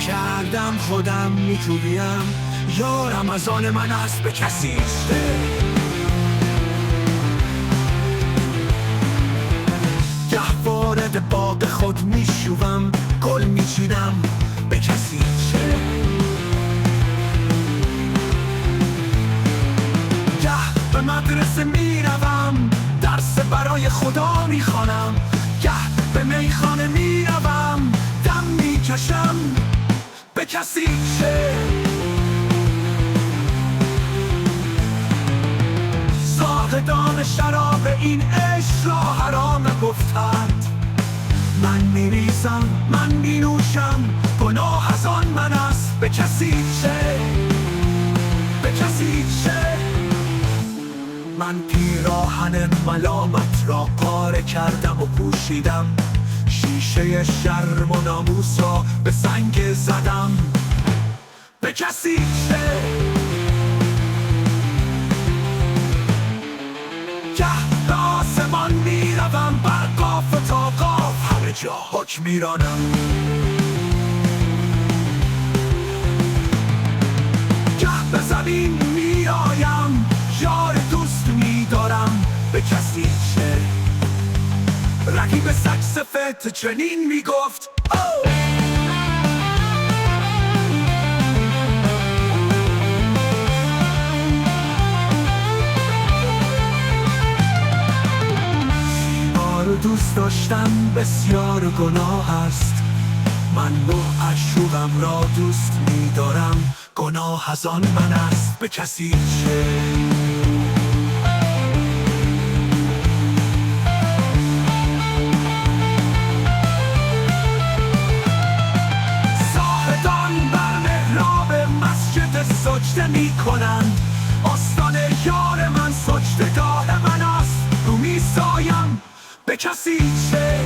کردم خودم میتونیم، یارم از آن من است به کسی چه. گه وارد باغ خود میشوم، گل میچینم به کسی چه. گه به مدرسه میروم، درس برای خدا میخوانم. گه به میخانه میروم، دم میکشم به کسی چه. زاهدان شراب این عشق را حرام گفتند. من میریزم، من مینوشم، گناه از آن من است به کسی چه. به کسی چه. من پیراهن ملامت را پاره کردم و پوشیدم، شیشه شرم و ناموس را به سنگ زدم به کسی چه. گه به آسمان میروم، بر قاف تا قاف همه جا حکم میرانم. گه به زمین میآیم، یار دوست میدارم به کسی چه. رقیب سگ سفید چنین میگفت دوست داشتن بسیار گناه است. من معشوقم را دوست می‌دارم، گناه از آن من است به کسی چه. زاهدان بر محراب مسجد سجده می‌کنند، آستان یار من سجدگاه من است. رو می‌سایم به کسی چه.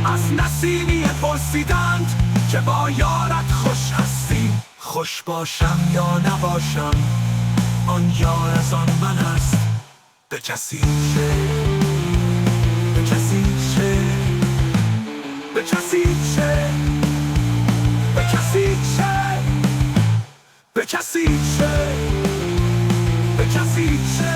از نسیمی پرسیدند که با یارت خوش هستی. خوش باشم یا نباشم، آن یار از آن من است به کسی چه. به کسی چه. به کسی چه. به کسی چه. به کسی چه. به کسی چه.